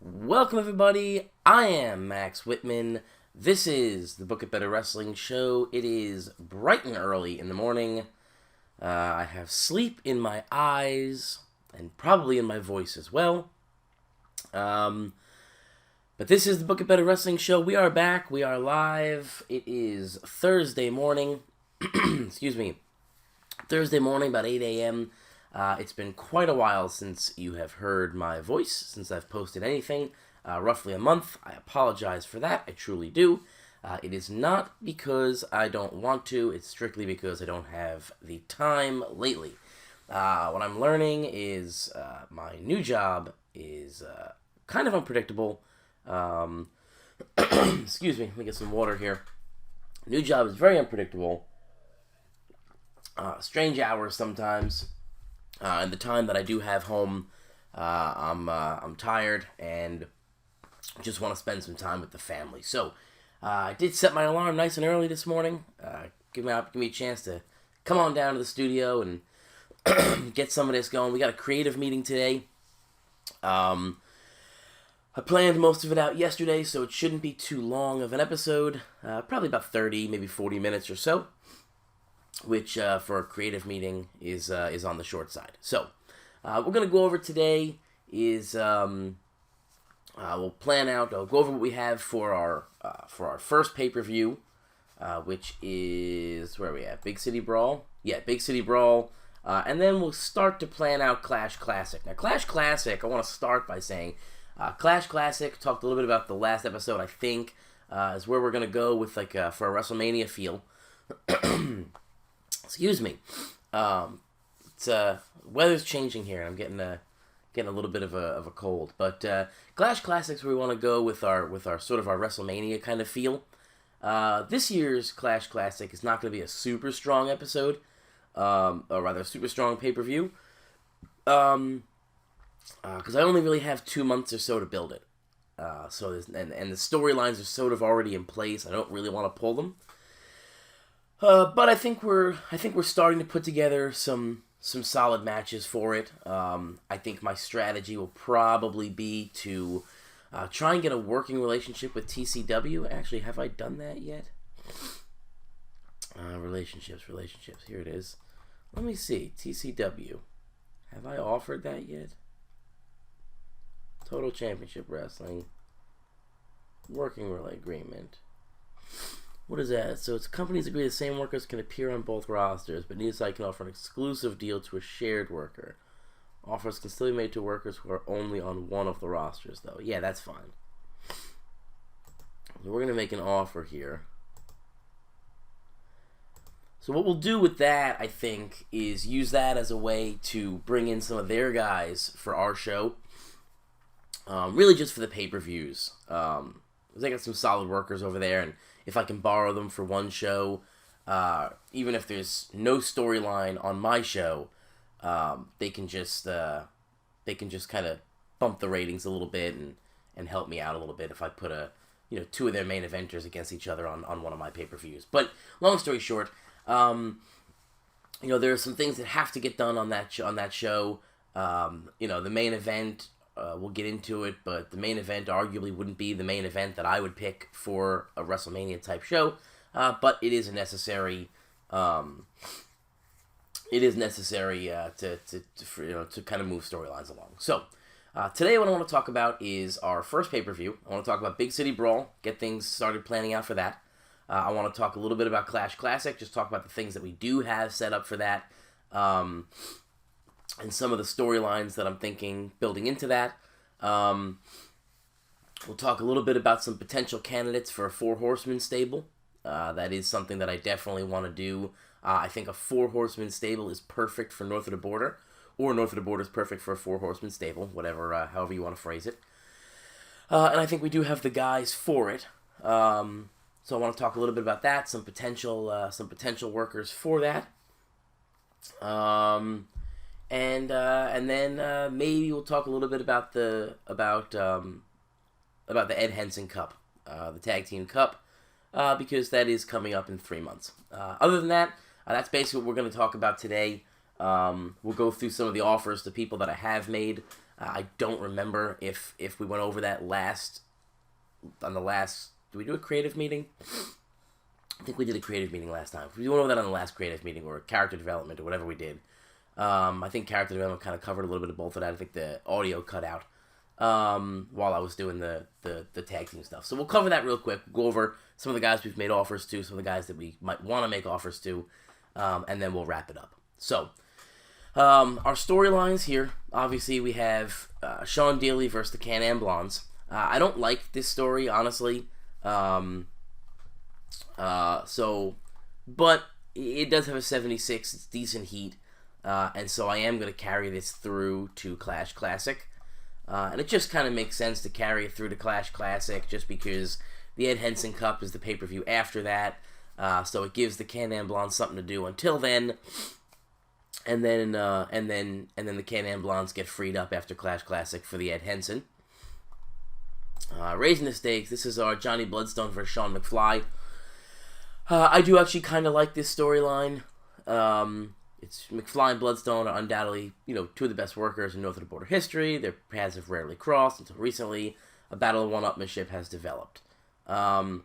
Welcome, everybody. I am Max Whitman. This is the Book It Better Wrestling Show. It is bright and early in the morning. I have sleep in my eyes and probably in my voice as well. But this is the Book It Better Wrestling Show. We are back. We are live. It is Thursday morning. Excuse me. Thursday morning, about 8 a.m. It's been quite a while since you have heard my voice, since I've posted anything, roughly a month. I apologize for that, I truly do. It is not because I don't want to, it's strictly because I don't have the time lately. What I'm learning is my new job is kind of unpredictable. Excuse me, let me get some water here. New job is very unpredictable. Strange hours sometimes. And the time that I do have home, I'm tired and just want to spend some time with the family. So I did set my alarm nice and early this morning. Give me a chance to come on down to the studio and get some of this going. We got a creative meeting today. I planned most of it out yesterday, so it shouldn't be too long of an episode. Probably about 30, maybe 40 minutes or so. Which for a creative meeting is on the short side. So we're gonna go over today is we'll plan out. I'll go over what we have for our first pay-per-view, which is where are we at? Big City Brawl. Yeah, Big City Brawl, and then we'll start to plan out Clash Classic. Now Clash Classic, I want to start by saying Clash Classic. Talked a little bit about the last episode. I think is where we're gonna go with for a WrestleMania feel. Excuse me. It's weather's changing here, and I'm getting a little bit of a cold. But Clash Classics, where we want to go with our sort of our WrestleMania kind of feel. This year's Clash Classic is not going to be a super strong episode, or rather, a super strong pay-per-view, because I only really have 2 months or so to build it. So and the storylines are sort of already in place. I don't really want to pull them. But I think we're starting to put together some solid matches for it. I think my strategy will probably be to try and get a working relationship with TCW. Actually, have I done that yet? Relationships. Here it is. Let me see. TCW. Have I offered that yet? Total Championship Wrestling. Working agreement. What is that? So it's companies agree the same workers can appear on both rosters, but neither side can offer an exclusive deal to a shared worker. Offers can still be made to workers who are only on one of the rosters, though. Yeah, that's fine. So we're going to make an offer here. So what we'll do with that, I think, is use that as a way to bring in some of their guys for our show. Really just for the pay-per-views. They got some solid workers over there, and if I can borrow them for one show, even if there's no storyline on my show, they can just kind of bump the ratings a little bit and help me out a little bit if I put two of their main eventers against each other on one of my pay-per-views. But long story short, there are some things that have to get done on that show. The main event. We'll get into it, but the main event arguably wouldn't be the main event that I would pick for a WrestleMania type show, but it is necessary. It is necessary to kind of move storylines along. So today, what I want to talk about is our first pay-per-view. I want to talk about Big City Brawl, get things started planning out for that. I want to talk a little bit about Clash Classic, just talk about the things that we do have set up for that. And some of the storylines that I'm thinking building into that. We'll talk a little bit about some potential candidates for a 4 Horsemen stable. That is something that I definitely want to do. I think a 4 Horsemen stable is perfect for North of the Border, or North of the Border is perfect for a 4 Horsemen stable, however you want to phrase it. And I think we do have the guys for it. So I want to talk a little bit about that, some potential workers for that. And then maybe we'll talk a little bit about the Ed Henson Cup, the Tag Team Cup, because that is coming up in 3 months. Other than that, that's basically what we're going to talk about today. We'll go through some of the offers to people that I have made. I don't remember if we went over that on the last. Did we do a creative meeting? I think we did a creative meeting last time. We went over that on the last creative meeting, or character development, or whatever we did. I think character development kind of covered a little bit of both of that. I think the audio cut out while I was doing the tag team stuff. So we'll cover that real quick. We'll go over some of the guys we've made offers to, some of the guys that we might want to make offers to, and then we'll wrap it up. So, our storylines here, obviously we have Sean Dealey versus the Can-Am Blondes. I don't like this story, honestly. But it does have a 76. It's decent heat. And so I am going to carry this through to Clash Classic. And it just kind of makes sense to carry it through to Clash Classic just because the Ed Henson Cup is the pay-per-view after that. So it gives the Can-Am Blondes something to do until then. And then the Can-Am Blondes get freed up after Clash Classic for the Ed Henson. Raising the stakes, this is our Johnny Bloodstone versus Sean McFly. I do actually kind of like this storyline. It's McFly and Bloodstone are undoubtedly, two of the best workers in North of the Border history. Their paths have rarely crossed until recently. A battle of one-upmanship has developed. I'm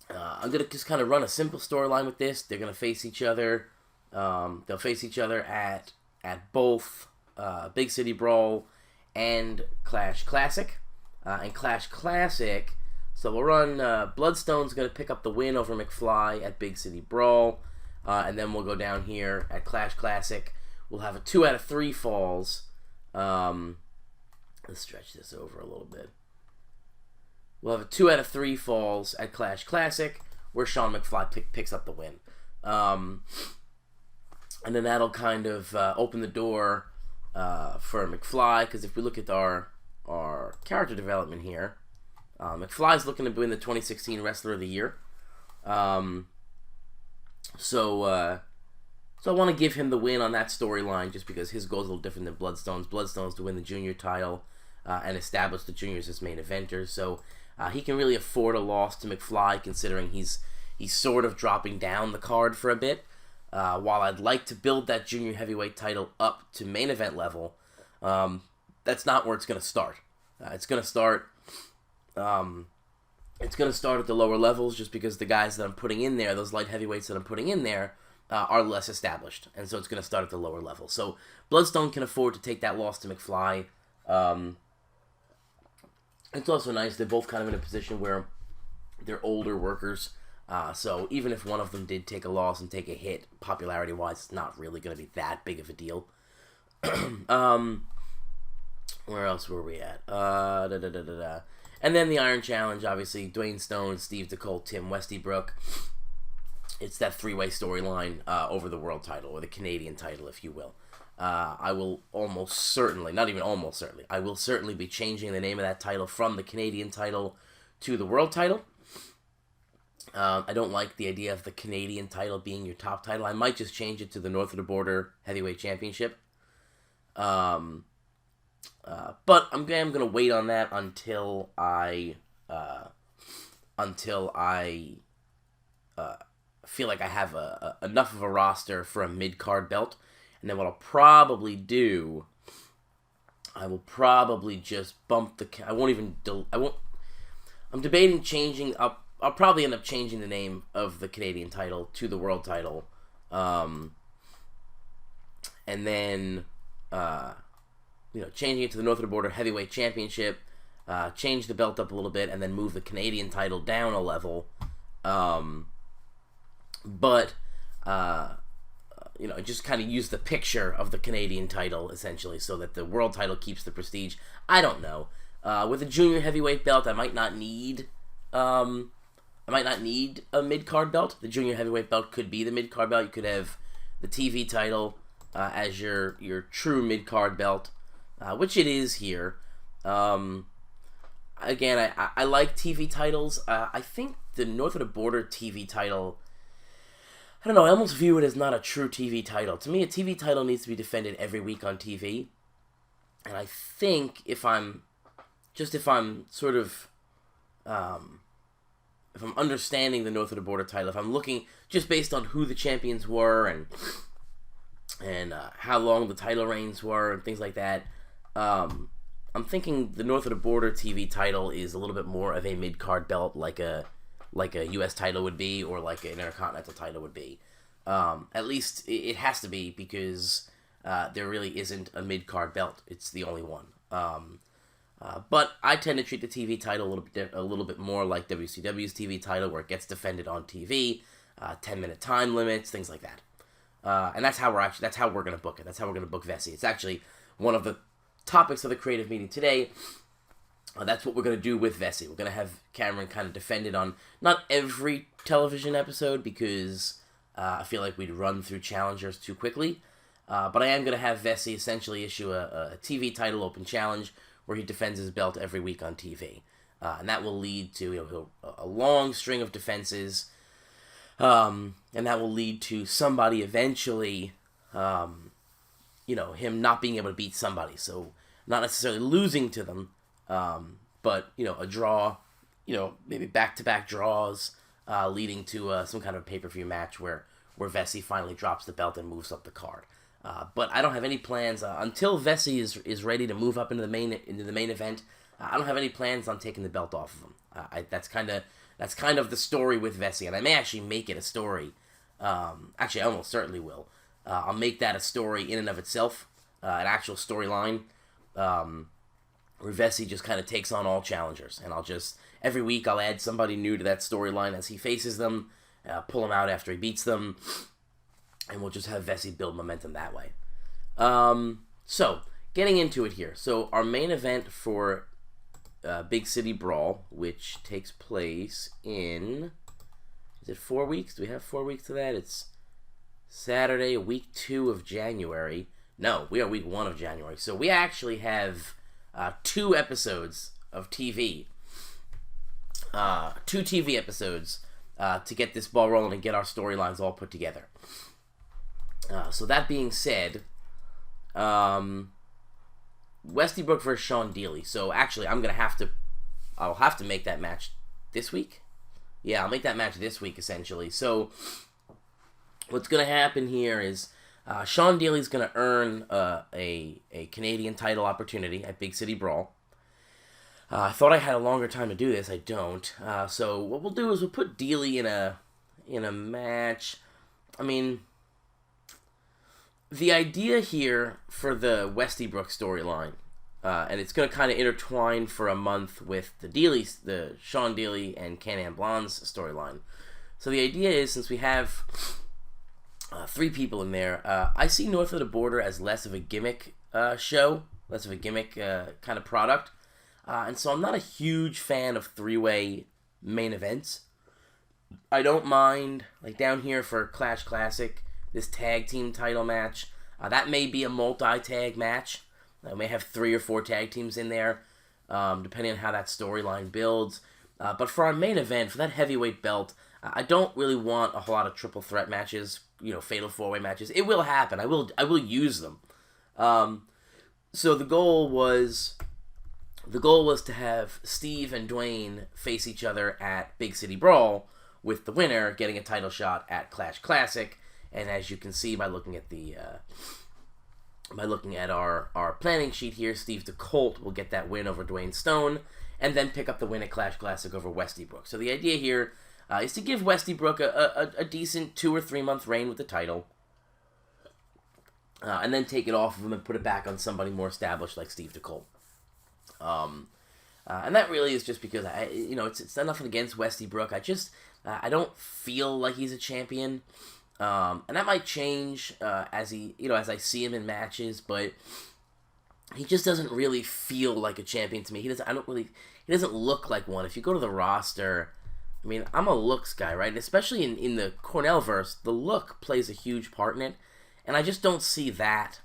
going to just kind of run a simple storyline with this. They're going to face each other. They'll face each other at both Big City Brawl and Clash Classic. And Clash Classic, so we'll run, Bloodstone's going to pick up the win over McFly at Big City Brawl. And then we'll go down here at Clash Classic. We'll have a 2 out of 3 falls. Let's stretch this over a little bit. We'll have a 2 out of 3 falls at Clash Classic, where Sean McFly picks up the win. And then that'll kind of open the door for McFly, because if we look at our character development here, McFly's looking to win the 2016 Wrestler of the Year. So I want to give him the win on that storyline just because his goal is a little different than Bloodstone's. Bloodstone's to win the junior title and establish the juniors as main eventers. So he can really afford a loss to McFly, considering he's sort of dropping down the card for a bit. While I'd like to build that junior heavyweight title up to main event level, that's not where it's going to start. It's going to start at the lower levels just because the guys that I'm putting in there, those light heavyweights that I'm putting in there, are less established. And so it's going to start at the lower level. So Bloodstone can afford to take that loss to McFly. It's also nice. They're both kind of in a position where they're older workers. So even if one of them did take a loss and take a hit, popularity-wise, it's not really going to be that big of a deal. Where else were we at? And then the Iron Challenge, obviously, Dwayne Stone, Steve DeCole, Tim Westybrook. It's that 3-way storyline over the world title, or the Canadian title, if you will. I will almost certainly, not even almost certainly, I will certainly be changing the name of that title from the Canadian title to the world title. I don't like the idea of the Canadian title being your top title. I might just change it to the North of the Border Heavyweight Championship. But I'm going to wait on that until I feel like I have enough of a roster for a mid-card belt. And then what I'll probably do, I will probably just bump the... I'm debating changing up... I'll probably end up changing the name of the Canadian title to the world title. And then... changing it to the North of the Border Heavyweight Championship, change the belt up a little bit, and then move the Canadian title down a level. Just kind of use the picture of the Canadian title, essentially, so that the world title keeps the prestige. I don't know. With a junior heavyweight belt, I might not need a mid-card belt. The junior heavyweight belt could be the mid-card belt. You could have the TV title as your true mid-card belt. Which it is here. Again, I like TV titles. I think the North of the Border TV title, I don't know, I almost view it as not a true TV title. To me, a TV title needs to be defended every week on TV. And I think if I'm understanding the North of the Border title, if I'm looking just based on who the champions were and how long the title reigns were and things like that, I'm thinking the North of the Border TV title is a little bit more of a mid-card belt, like a U.S. title would be, or like an Intercontinental title would be. At least it has to be, because there really isn't a mid-card belt. It's the only one. But I tend to treat the TV title a little bit more like WCW's TV title, where it gets defended on TV, 10-minute time limits, things like that. And that's how we're gonna book it. That's how we're gonna book Vesey. It's actually one of the topics of the creative meeting today. That's what we're going to do with Vesey. We're going to have Cameron kind of defended on not every television episode, because I feel like we'd run through challengers too quickly. But I am going to have Vesey essentially issue a TV title open challenge where he defends his belt every week on TV. And that will lead to a long string of defenses. And that will lead to somebody eventually, him not being able to beat somebody. So not necessarily losing to them, but, a draw, maybe back-to-back draws, leading to some kind of pay-per-view match where Vesey finally drops the belt and moves up the card. But I don't have any plans until Vesey is ready to move up into the main event. I don't have any plans on taking the belt off of him. That's kind of the story with Vesey, and I may actually make it a story. Actually, I almost certainly will. I'll make that a story in and of itself, an actual storyline. Where Vesey just kind of takes on all challengers, and every week I'll add somebody new to that storyline as he faces them, pull him out after he beats them, and we'll just have Vesey build momentum that way. So, getting into it here. So, our main event for Big City Brawl, which takes place in, is it 4 weeks? Do we have 4 weeks to that? It's Saturday, week 2 of January. No, we are week 1 of January. So, we actually have 2 episodes of TV. 2 TV episodes to get this ball rolling and get our storylines all put together. So that being said, Westybrook versus Sean Dealey. So actually, I'll have to make that match this week. Yeah, I'll make that match this week, essentially. So what's going to happen here is Sean Dealey's going to earn a Canadian title opportunity at Big City Brawl. I thought I had a longer time to do this. I don't. So what we'll do is we'll put Dealey in a match. I mean, the idea here for the Westybrook storyline, and it's going to kind of intertwine for a month with the Sean Dealey and Can-Am Blonde's storyline. So the idea is, since we have 3 people in there, I see North of the Border as less of a gimmick show, less of a gimmick kind of product. And so I'm not a huge fan of 3-way main events. I don't mind, like down here for Clash Classic, this tag team title match. That may be a multi-tag match. I may have 3 or 4 tag teams in there, depending on how that storyline builds. But for our main event, for that heavyweight belt, I don't really want a whole lot of triple threat matches, fatal 4-way matches. It will happen. I will use them. So the goal was to have Steve and Dwayne face each other at Big City Brawl, with the winner getting a title shot at Clash Classic. And as you can see by looking at our planning sheet here, Steve DeColt will get that win over Dwayne Stone, and then pick up the win at Clash Classic over Westybrook. So the idea here is to give Westybrook a decent 2 or 3 month reign with the title, and then take it off of him and put it back on somebody more established like Steve DeColt. And that really is just because it's not nothing against Westybrook. I don't feel like he's a champion. And that might change as I see him in matches, but he just doesn't really feel like a champion to me. He doesn't look like one. If you go to the roster, I mean, I'm a looks guy, right? Especially in the Cornell-verse, the look plays a huge part in it, and I just don't see that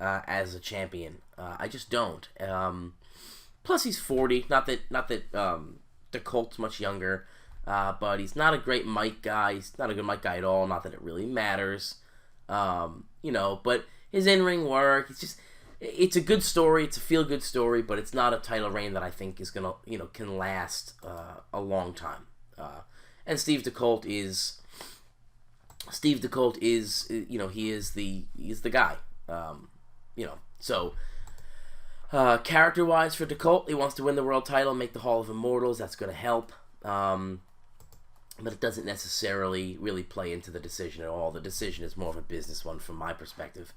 as a champion. I just don't. Plus, he's 40. Not that the Colt's much younger. But he's not a great mic guy. He's not a good mic guy at all. Not that it really matters. But his in-ring work, it's a good story. It's a feel-good story, but it's not a title reign that I think is gonna, can last a long time. And Steve DeColt is, he's the guy. So Character-wise for DeColt, he wants to win the world title, make the Hall of Immortals. That's going to help. But it doesn't necessarily really play into the decision at all. The decision is more of a business one from my perspective.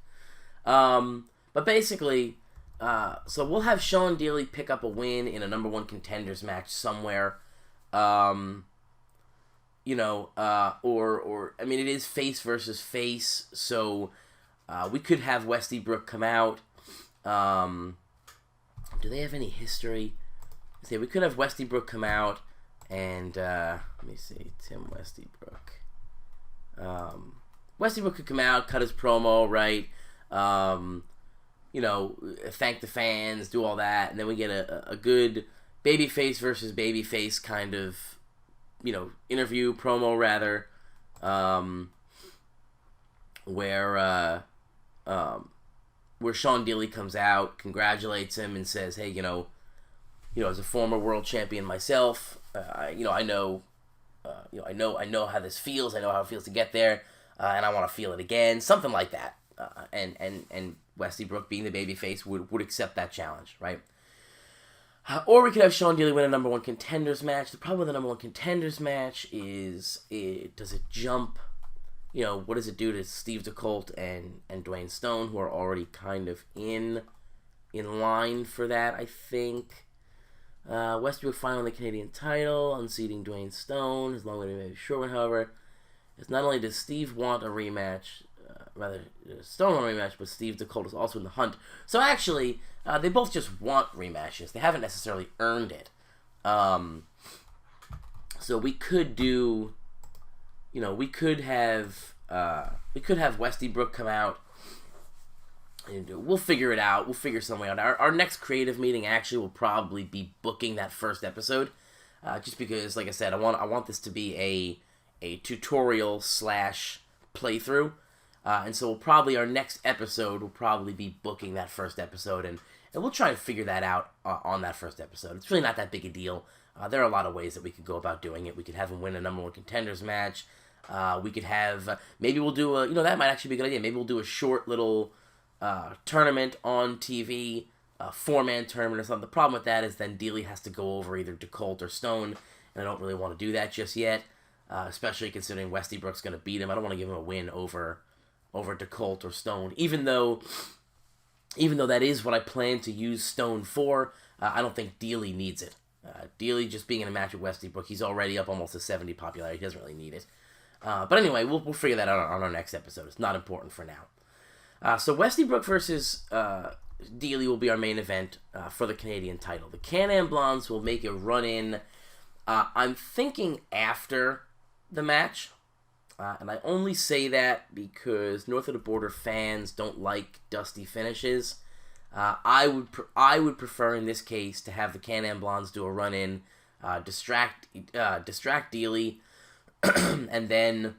But basically, so we'll have Sean Dealey pick up a win in a number one contenders match somewhere. You know, or I mean, it is face versus face, so we could have Westybrook come out. Do they have any history? Let's see, we could have Westybrook come out, and let me see, Tim Westybrook. Westybrook could come out, cut his promo, right? You know, thank the fans, do all that, and then we get a good babyface versus babyface kind of, you know, interview, promo rather, where Sean Dealey comes out, congratulates him, and says, "Hey, you know, as a former world champion myself, I know how this feels. I know how it feels to get there, and I want to feel it again." Something like that. And Westybrook, being the babyface, would accept that challenge, right? Or we could have Sean Dealey win a number one contenders match. The problem with the number one contenders match is, does it jump? You know, what does it do to Steve DeColt and Dwayne Stone, who are already kind of in line for that, I think. Westbrook finally the Canadian title, unseating Dwayne Stone, as long as he may be short, however. It's not only does Steve want a rematch, Stone want a rematch, but Steve DeColt is also in the hunt. So actually, they both just want rematches. They haven't necessarily earned it. So we could do, you know, we could have Westybrook come out. And we'll figure it out. We'll figure some way out. Our next creative meeting actually will probably be booking that first episode, just because, like I said, I want this to be a tutorial / playthrough, and so our next episode will probably be booking that first episode, and we'll try and figure that out on that first episode. It's really not that big a deal. There are a lot of ways that we could go about doing it. We could have him win a number one contenders match. We could have, maybe we'll do a, that might actually be a good idea. Maybe we'll do a short little tournament on TV, a 4-man tournament or something. The problem with that is then Dealey has to go over either DeColt or Stone, and I don't really want to do that just yet, especially considering Westybrook's going to beat him. I don't want to give him a win over DeColt or Stone, even though that is what I plan to use Stone for. I don't think Dealey needs it. Dealey just being in a match with Westybrook, he's already up almost to 70 popularity. He doesn't really need it. But anyway, we'll figure that out on our next episode. It's not important for now. So Westybrook versus Dealey will be our main event for the Canadian title. The Can-Am Blondes will make a run-in, I'm thinking after the match. And I only say that because North of the Border fans don't like dusty finishes. I would prefer in this case to have the Can-Am Blondes do a run-in, distract Dealey, and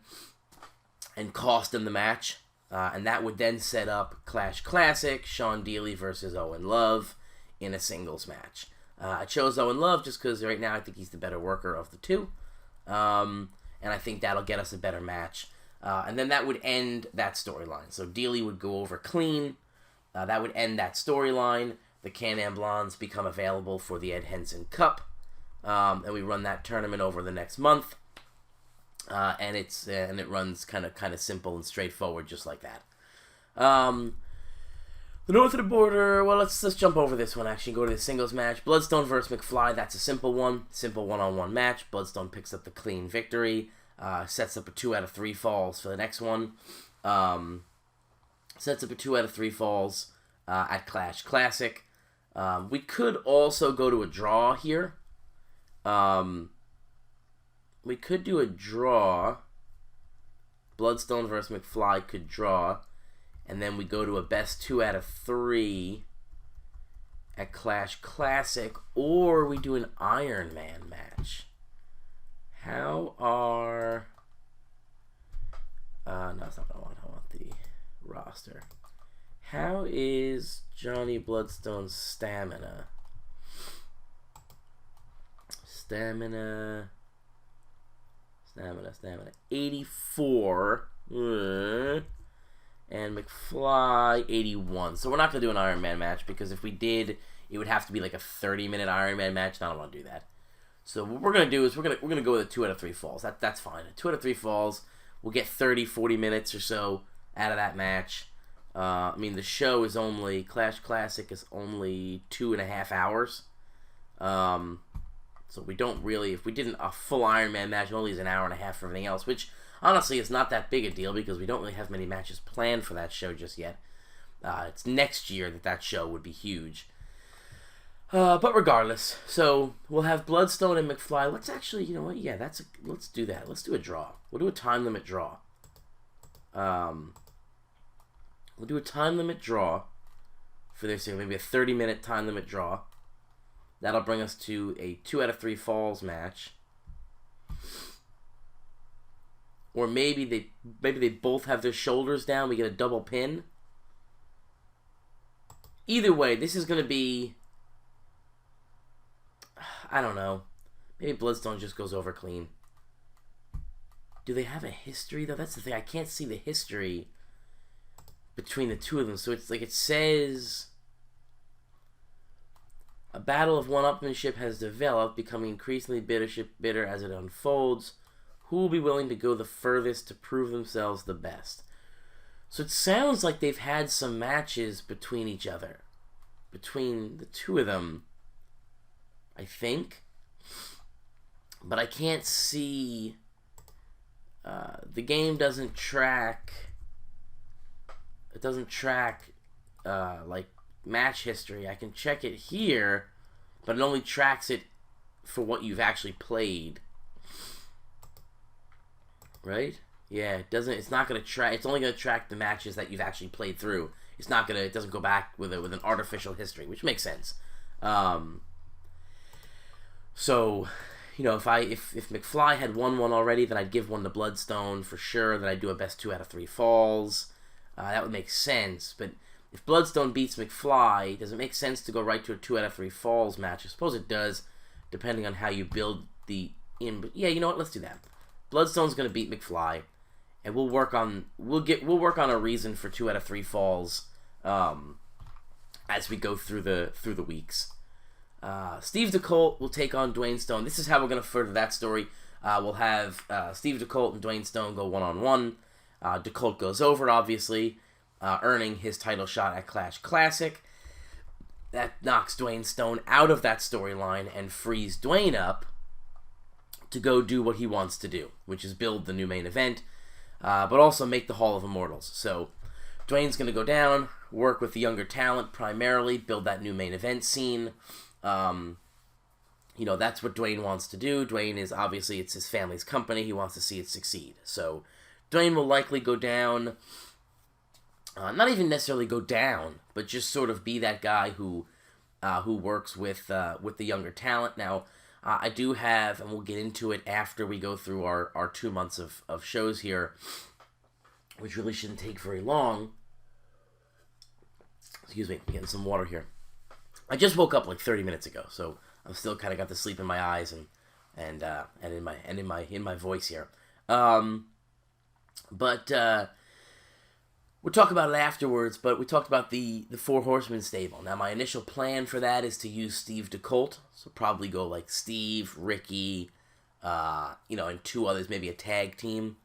cost him the match. And that would then set up Clash Classic, Sean Dealey versus Owen Love in a singles match. I chose Owen Love just because right now I think he's the better worker of the two. And I think that'll get us a better match. And then that would end that storyline. So Dealey would go over clean. That would end that storyline. The Can-Am Blondes become available for the Ed Henson Cup. And we run that tournament over the next month. And it runs kind of simple and straightforward, just like that. The North of the Border. Well, let's jump over this one. Actually, go to the singles match. Bloodstone versus McFly. That's a simple one-on-one match. Bloodstone picks up the clean victory. Sets up a 2 out of 3 falls for the next one. Sets up a 2 out of 3 falls at Clash Classic. We could also go to a draw here. We could do a draw. Bloodstone versus McFly could draw. And then we go to a best 2 out of 3 at Clash Classic. Or we do an Iron Man match. How are... no, that's not what I want. I want the roster. How is Johnny Bloodstone's stamina? Stamina. 84. And McFly, 81. So we're not going to do an Iron Man match, because if we did, it would have to be like a 30-minute Iron Man match, and I don't want to do that. So what we're gonna do is we're gonna go with a 2 out of 3 falls. That's fine. 2 out of 3 falls. We'll get 30, 40 minutes or so out of that match. I mean, the show is only Clash Classic is only 2.5 hours. So we don't really, if we did a full Iron Man match, it only is an hour and a half for everything else, which honestly is not that big a deal because we don't really have many matches planned for that show just yet. It's next year that show would be huge. But regardless, so we'll have Bloodstone and McFly. Let's actually, you know what? Yeah, let's do that. Let's do a draw. We'll do a time limit draw. We'll do a time limit draw for this year. Maybe a 30-minute time limit draw. That'll bring us to a 2 out of 3 falls match. Or maybe they both have their shoulders down. We get a double pin. Either way, this is going to be, I don't know. Maybe Bloodstone just goes over clean. Do they have a history, though? That's the thing. I can't see the history between the two of them. So it's like it says, a battle of one-upmanship has developed, becoming increasingly bitter as it unfolds. Who will be willing to go the furthest to prove themselves the best? So it sounds like they've had some matches between each other. Between the two of them, I think. But I can't see. The game doesn't track. It doesn't track like match history. I can check it here, but it only tracks it for what you've actually played. Right? Yeah, it doesn't. It's not gonna track. It's only gonna track the matches that you've actually played through. It's not gonna. It doesn't go back with an artificial history, which makes sense. So, you know, if McFly had won one already, then I'd give one to Bloodstone for sure. Then I'd do a best 2 out of 3 falls. That would make sense. But if Bloodstone beats McFly, does it make sense to go right to a 2 out of 3 falls match? I suppose it does, depending on how you build the in. Yeah, you know what? Let's do that. Bloodstone's gonna beat McFly, and we'll work on a reason for 2 out of 3 falls as we go through the weeks. Steve DeColt will take on Dwayne Stone. This is how we're gonna further that story. We'll have Steve DeColt and Dwayne Stone go 1-on-1. DeColt goes over, obviously, earning his title shot at Clash Classic. That knocks Dwayne Stone out of that storyline and frees Dwayne up to go do what he wants to do, which is build the new main event, but also make the Hall of Immortals. So Dwayne's going to go down, work with the younger talent primarily, build that new main event scene. You know, that's what Dwayne wants to do. Dwayne is, obviously, it's his family's company. He wants to see it succeed. So Dwayne will likely go down, not even necessarily go down, but just sort of be that guy who works with the younger talent. Now, I do have, and we'll get into it after we go through our 2 months of shows here, which really shouldn't take very long. Excuse me, I'm getting some water here. I just woke up like 30 minutes ago, so I'm still kind of got the sleep in my eyes and in my voice here. But we'll talk about it afterwards, but we talked about the Four Horsemen stable. Now, my initial plan for that is to use Steve DeColt, so probably go like Steve, Ricky, and 2 others, maybe a tag team.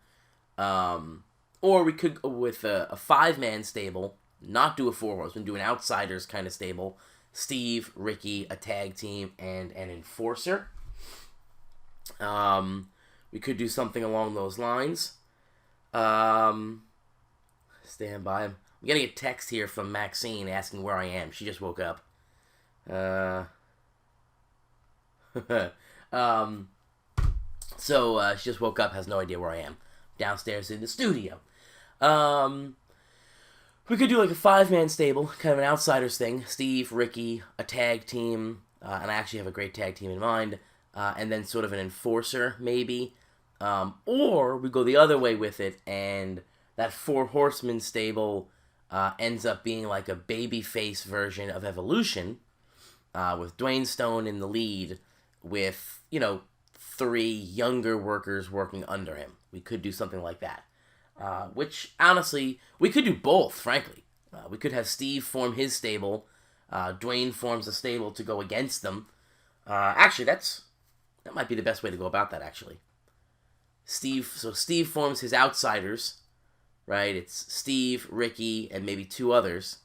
Or we could go with a 5-man stable, not do a 4 Horsemen, do an Outsiders kind of stable. Steve, Ricky, a tag team, and an enforcer. We could do something along those lines. Stand by. I'm getting a text here from Maxine asking where I am. She just woke up. So she just woke up, has no idea where I am. Downstairs in the studio. We could do like a 5-man stable, kind of an Outsiders thing. Steve, Ricky, a tag team, and I actually have a great tag team in mind. And then sort of an enforcer, maybe. Or we go the other way with it, and that 4 Horsemen stable ends up being like a babyface version of Evolution, with Dwayne Stone in the lead, with, 3 younger workers working under him. We could do something like that. Which, honestly, we could do both, frankly. We could have Steve form his stable, Dwayne forms a stable to go against them. Actually, that might be the best way to go about that, actually. Steve forms his outsiders, right? It's Steve, Ricky, and maybe 2 others.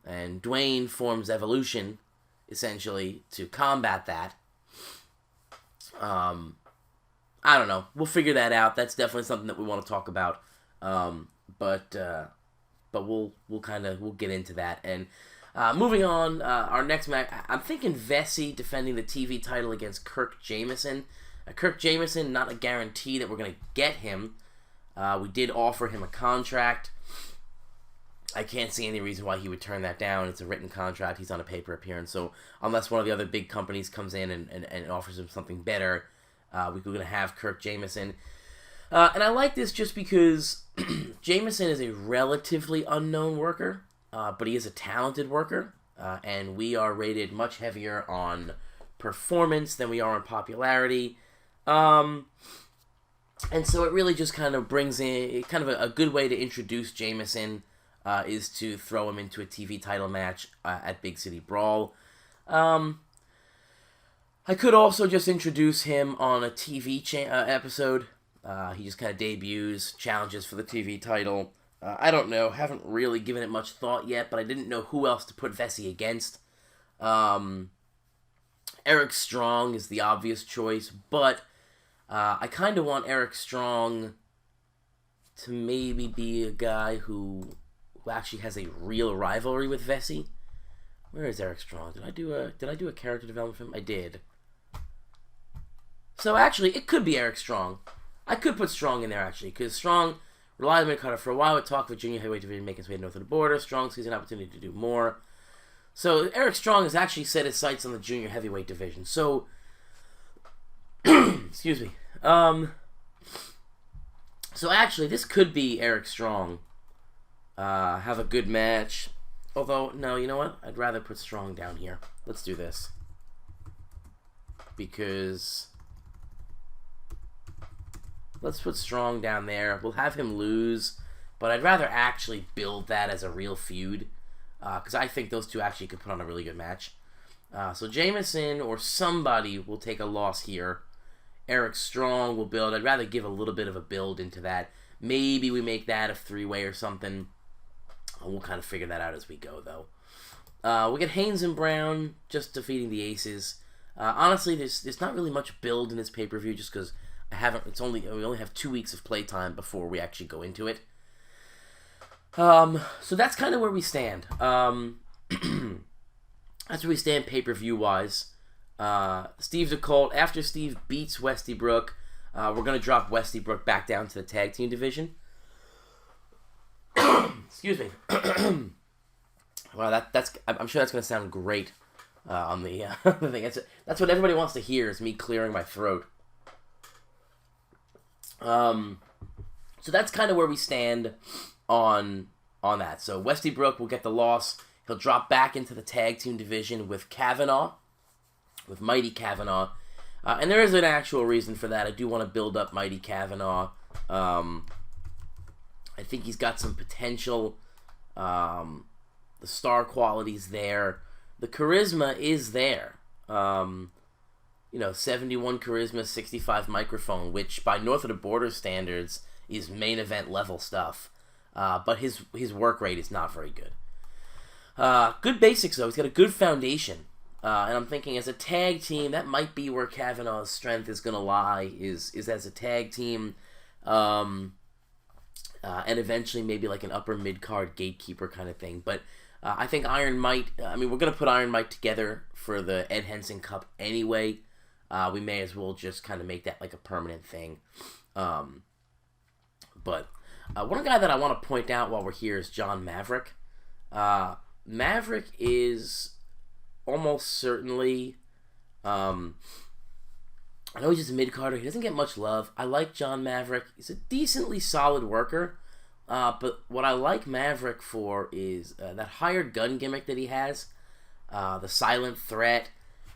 And Dwayne forms Evolution, essentially, to combat that. I don't know. We'll figure that out. That's definitely something that we want to talk about. But we'll get into that. And moving on, our next match, I'm thinking Vesey defending the TV title against Kirk Jameson. Kirk Jameson, not a guarantee that we're going to get him. We did offer him a contract. I can't see any reason why he would turn that down. It's a written contract. He's on a paper appearance. So unless one of the other big companies comes in and offers him something better, we're going to have Kirk Jameson. And I like this just because Jameson is a relatively unknown worker, but he is a talented worker. And we are rated much heavier on performance than we are on popularity. And so it really just kind of brings in kind of a good way to introduce Jameson is to throw him into a TV title match at Big City Brawl. I could also just introduce him on a TV episode. He just kind of debuts, challenges for the TV title. I don't know, haven't really given it much thought yet, but I didn't know who else to put Vesey against. Eric Strong is the obvious choice, but I kind of want Eric Strong to maybe be a guy who actually has a real rivalry with Vesey. Where is Eric Strong? Did I do a character development for him? I did. So actually, it could be Eric Strong. I could put Strong in there actually, because Strong relied on mid-carder for a while. Would talk with junior heavyweight division, making his way north of the border. Strong sees an opportunity to do more. So Eric Strong has actually set his sights on the junior heavyweight division. So, excuse me. So actually, this could be Eric Strong. Have a good match. Although, no, you know what? I'd rather put Strong down here. Let's do this. Because let's put Strong down there. We'll have him lose, but I'd rather actually build that as a real feud. Because I think those two actually could put on a really good match. So Jameson or somebody will take a loss here. Eric Strong will build. I'd rather give a little bit of a build into that. Maybe we make that a 3-way or something. We'll kind of figure that out as we go, though. We get Haynes and Brown just defeating the Aces. Honestly, there's not really much build in this pay-per-view just because we only have 2 weeks of playtime before we actually go into it. So that's kind of where we stand. That's where we stand pay-per-view wise. Steve DeColt, after Steve beats Westybrook, we're going to drop Westybrook back down to the tag team division. Excuse me. Wow, I'm sure that's going to sound great on the thing. That's what everybody wants to hear, is me clearing my throat. So that's kind of where we stand on that. So Westybrook will get the loss. He'll drop back into the tag team division with Kavanaugh, with Mighty Kavanaugh. And there is an actual reason for that. I do want to build up Mighty Kavanaugh. I think he's got some potential. The star quality's there. The charisma is there. 71 charisma, 65 microphone, which by North of the Border standards is main event level stuff. But his work rate is not very good. Good basics, though. He's got a good foundation. And I'm thinking as a tag team, that might be where Kavanaugh's strength is going to lie, is as a tag team. And eventually maybe like an upper mid-card gatekeeper kind of thing. But I think Iron Mite, we're going to put Iron Mite together for the Ed Henson Cup anyway. We may as well just kind of make that like a permanent thing. But one guy that I want to point out while we're here is John Maverick. Maverick is almost certainly... I know he's just a mid-carder. He doesn't get much love. I like John Maverick. He's a decently solid worker. But what I like Maverick for is that hired gun gimmick that he has. The silent threat.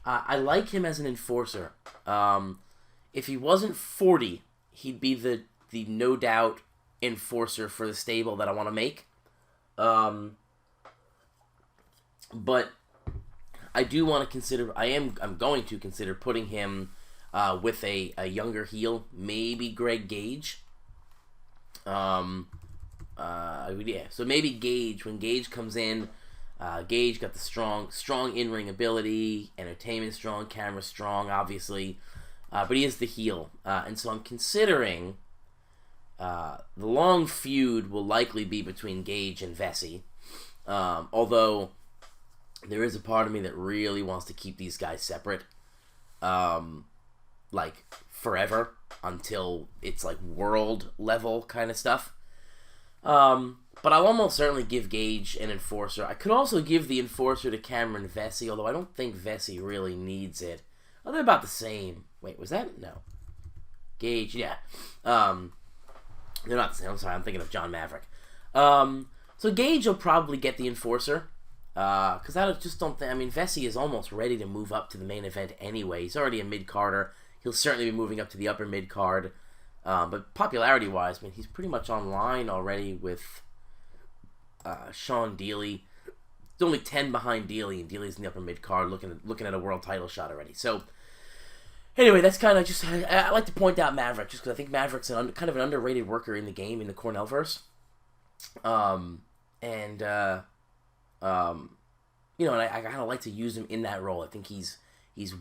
I like him as an enforcer. If he wasn't 40, he'd be the no doubt enforcer for the stable that I want to make. But I do want to consider. I'm going to consider putting him with a younger heel, maybe Greg Gage. Yeah. So maybe Gage, when Gage comes in, Gage got the strong in-ring ability, entertainment strong, camera strong, obviously, but he is the heel, and so I'm considering the long feud will likely be between Gage and Vesey, although there is a part of me that really wants to keep these guys separate, like forever until it's like world level kind of stuff. But I'll almost certainly give Gage an enforcer. I could also give the enforcer to Cameron Vesey, although I don't think Vesey really needs it. Oh, they're about the same. Wait, was that? No. Gage, yeah. They're not the same. I'm sorry, I'm thinking of John Maverick. So Gage will probably get the enforcer. Because I just don't think... I mean, Vesey is almost ready to move up to the main event anyway. He's already a mid-carder. He'll certainly be moving up to the upper mid-card. But popularity-wise, I mean, he's pretty much online already with Sean Dealey. He's only 10 behind Dealey, and Dealey's in the upper mid-card looking at a world title shot already. So, anyway, that's kind of just... I like to point out Maverick, just because I think Maverick's kind of an underrated worker in the game, in the Cornellverse. You know, and I kind of like to use him in that role. I think he's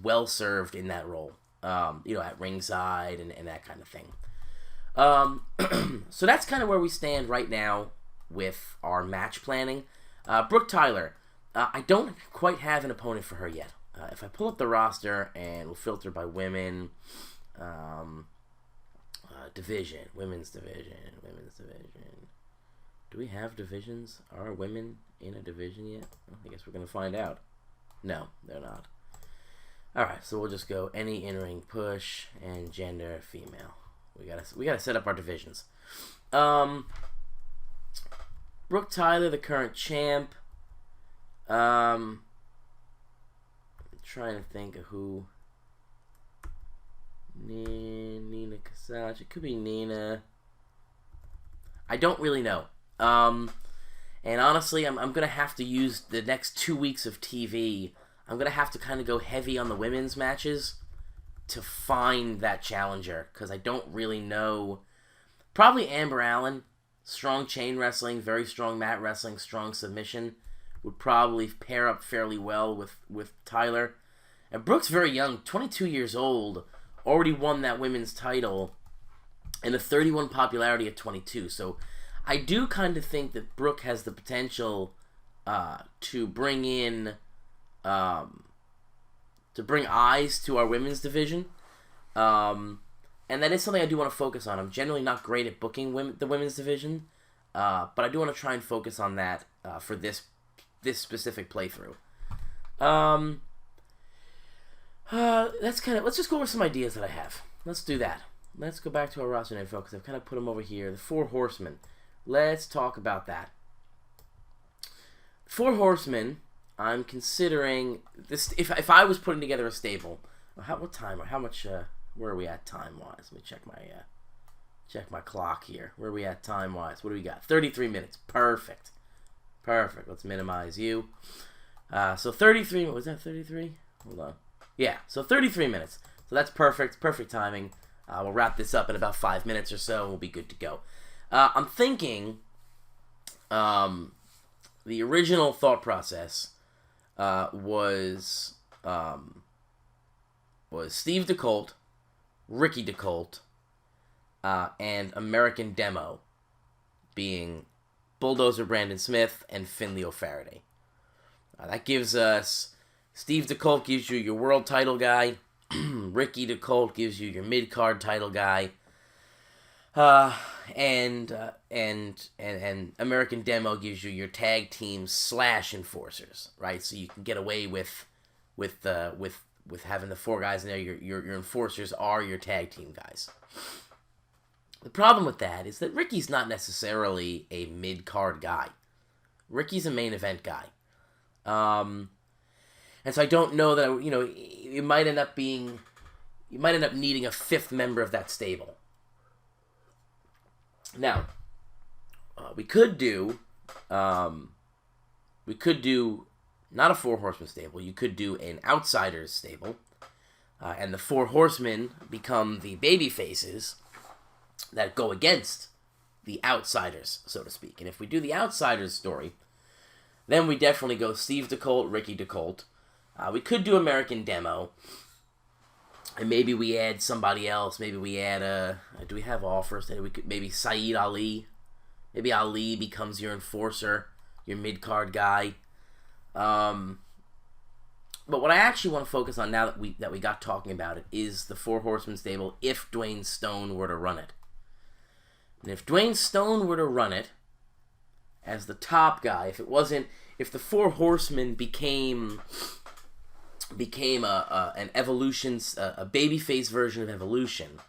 well-served in that role. You know, at ringside and that kind of thing. So that's kind of where we stand right now with our match planning. Brooke Tyler, I don't quite have an opponent for her yet. If I pull up the roster and we'll filter by women, division, women's division. Do we have divisions? Are women in a division yet? Well, I guess we're going to find out. No, they're not. Alright, so we'll just go any in-ring push and gender female. We gotta set up our divisions. Brooke Tyler, the current champ. I'm trying to think of who. Nina Kasach. It could be Nina. I don't really know. And honestly, I'm gonna have to use the next 2 weeks of TV. I'm going to have to kind of go heavy on the women's matches to find that challenger, because I don't really know. Probably Amber Allen, strong chain wrestling, very strong mat wrestling, strong submission, would probably pair up fairly well with Tyler. And Brooke's very young, 22 years old, already won that women's title, and a 31 popularity at 22. So I do kind of think that Brooke has the potential to bring in... to bring eyes to our women's division, and that is something I do want to focus on. I'm generally not great at booking the women's division, but I do want to try and focus on that for this specific playthrough. Let's just go over some ideas that I have. Let's do that. Let's go back to our roster info, because I've kind of put them over here. The 4 Horsemen. Let's talk about that. 4 Horsemen. I'm considering this. If I was putting together a stable, what time or how much? Where are we at time wise? Let me check my clock here. Where are we at time wise? What do we got? 33 minutes. Perfect. Let's minimize you. So 33. Was that 33? Hold on. Yeah. So 33 minutes. So that's perfect. Perfect timing. We'll wrap this up in about 5 minutes or so, and we'll be good to go. I'm thinking. The original thought process. Was Steve DeColt, Ricky DeColt, and American Demo being Bulldozer Brandon Smith and Finley O'Faraday. That gives us Steve DeColt gives you your world title guy, Ricky DeColt gives you your mid-card title guy, and American Demo gives you your tag teams / enforcers, right? So you can get away with having the 4 guys in there. Your enforcers are your tag team guys. The problem with that is that Ricky's not necessarily a mid-card guy. Ricky's a main event guy. And so I don't know that, you might end up needing a 5th member of that stable. Now, we could do not a Four Horsemen stable. You could do an Outsiders stable. And the Four Horsemen become the baby faces that go against the Outsiders, so to speak. And if we do the Outsiders story, then we definitely go Steve DeColt, Ricky DeColt. We could do American Demo. And maybe we add somebody else. Maybe we add do we have offers? We could maybe Saeed Ali. Maybe Ali becomes your enforcer, your mid-card guy. But what I actually want to focus on now that we got talking about it is the Four Horsemen stable if Dwayne Stone were to run it. And if Dwayne Stone were to run it as the top guy, if the Four Horsemen became an Evolution's a babyface version of Evolution,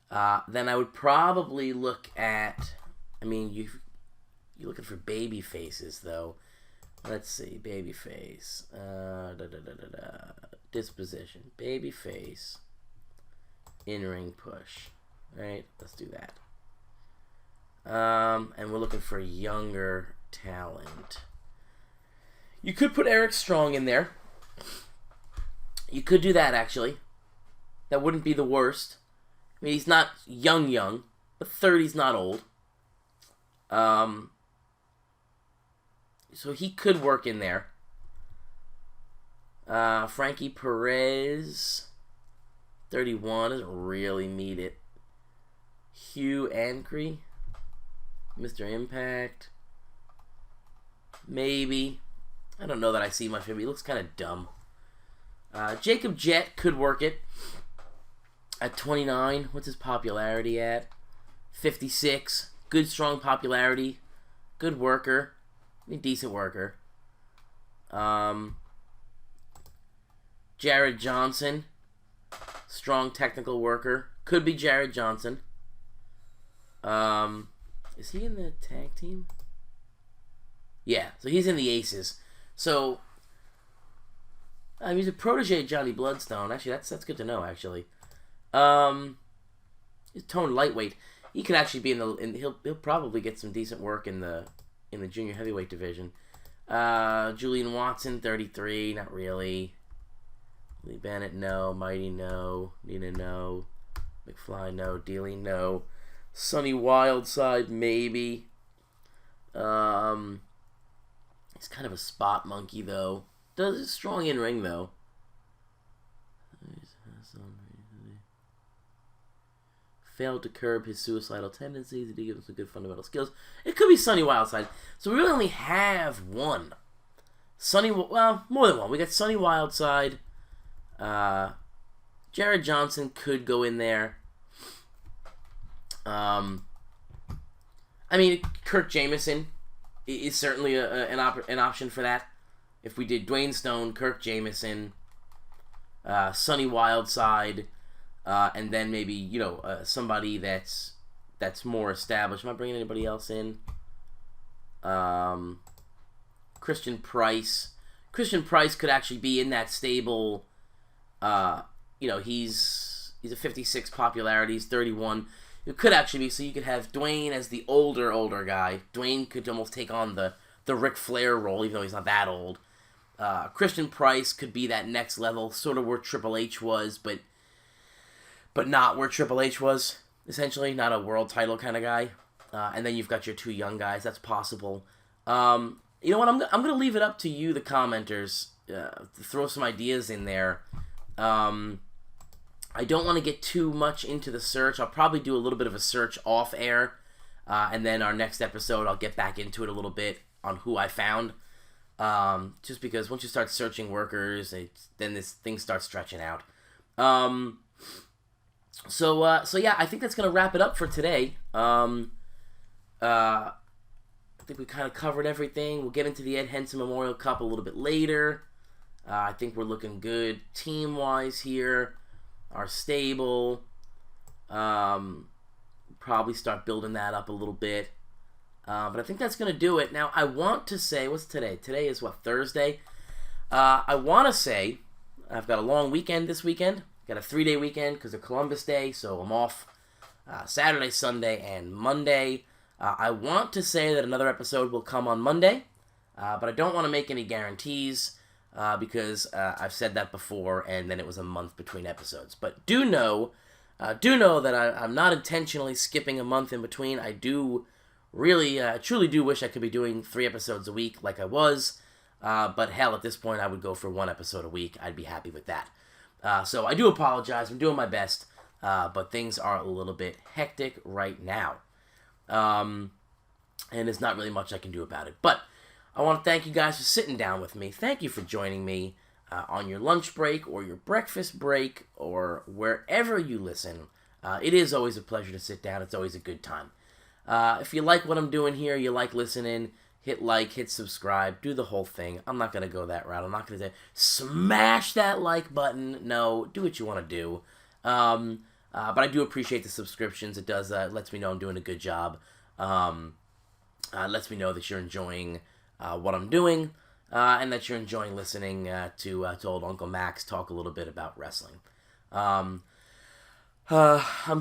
then I would probably look at. I mean, you're looking for baby faces though. Let's see, babyface, disposition, babyface, in-ring push, right? Let's do that. And we're looking for younger talent. You could put Eric Strong in there. You could do that, actually. That wouldn't be the worst. I mean, he's not young, but 30's not old. So he could work in there. Frankie Perez, 31, doesn't really meet it. Hugh Ancree, Mr. Impact, maybe. I don't know that I see much of him. He looks kind of dumb. Jacob Jett could work it at 29. What's his popularity at? 56. Good, strong popularity. Good worker. I mean, decent worker. Jared Johnson. Strong technical worker. Could be Jared Johnson. Is he in the tag team? Yeah, so he's in the Aces. So, he's a protege of Johnny Bloodstone. Actually, that's good to know, actually. He's toned lightweight. He could actually be he'll probably get some decent work in the junior heavyweight division. Julian Watson, 33, not really. Lee Bennett, no. Mighty, no. Nina, no. McFly, no. Dealey, no. Sonny Wildside, maybe. He's kind of a spot monkey, though. Does strong in ring, though. Failed to curb his suicidal tendencies. He did give us some good fundamental skills. It could be Sonny Wildside. So we really only have one. More than one. We got Sonny Wildside. Jared Johnson could go in there. I mean, Kirk Jameson is certainly an option for that. If we did Dwayne Stone, Kirk Jameson, Sonny Wildside, and then maybe somebody that's more established. Am I bringing anybody else in? Christian Price. Christian Price could actually be in that stable. He's a 56 popularity. He's 31. It could actually be, so you could have Dwayne as the older guy. Dwayne could almost take on the Ric Flair role, even though he's not that old. Christian Price could be that next level, sort of where Triple H was, but not where Triple H was, essentially. Not a world title kind of guy. And then you've got your two young guys. That's possible. You know what? I'm going to leave it up to you, the commenters, to throw some ideas in there. I don't want to get too much into the search. I'll probably do a little bit of a search off air. And then our next episode, I'll get back into it a little bit on who I found. Just because once you start searching workers, then this thing starts stretching out. So yeah, I think that's going to wrap it up for today. I think we kind of covered everything. We'll get into the Ed Henson Memorial Cup a little bit later. I think we're looking good team-wise here. Our stable. Probably start building that up a little bit. But I think that's going to do it. Now, I want to say, what's today? Today is what, Thursday? I want to say, I've got a long weekend this weekend. Got a 3-day weekend because of Columbus Day, so I'm off Saturday, Sunday, and Monday. I want to say that another episode will come on Monday. but I don't want to make any guarantees because I've said that before, and then it was a month between episodes. But do know that I'm not intentionally skipping a month in between. I do really, truly do wish I could be doing 3 episodes a week like I was. But hell, at this point, I would go for 1 episode a week. I'd be happy with that. So I do apologize. I'm doing my best. But things are a little bit hectic right now. And there's not really much I can do about it. But I want to thank you guys for sitting down with me. Thank you for joining me on your lunch break or your breakfast break or wherever you listen. It is always a pleasure to sit down. It's always a good time. If you like what I'm doing here, you like listening, hit like, hit subscribe, do the whole thing. I'm not going to go that route. I'm not going to say, smash that like button. No, do what you want to do. But I do appreciate the subscriptions. It does, lets me know I'm doing a good job. Lets me know that you're enjoying what I'm doing, and that you're enjoying listening to old Uncle Max talk a little bit about wrestling. I'm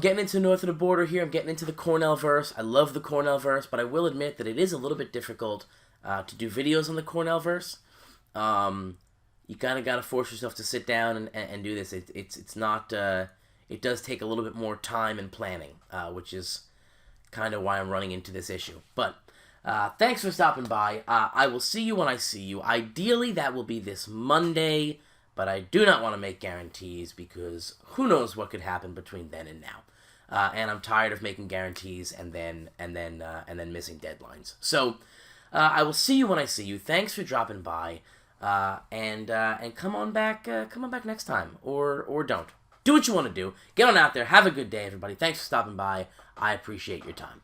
getting into north of the border here. I'm getting into the Cornell-verse. I love the Cornell-verse, but I will admit that it is a little bit difficult to do videos on the Cornell-verse. You kind of got to force yourself to sit down and do this. It's not... it does take a little bit more time and planning, which is kind of why I'm running into this issue. But thanks for stopping by. I will see you when I see you. Ideally, that will be this Monday, but I do not want to make guarantees because who knows what could happen between then and now. And I'm tired of making guarantees and then missing deadlines. So I will see you when I see you. Thanks for dropping by, and come on back next time, or don't. Do what you want to do. Get on out there. Have a good day, everybody. Thanks for stopping by. I appreciate your time.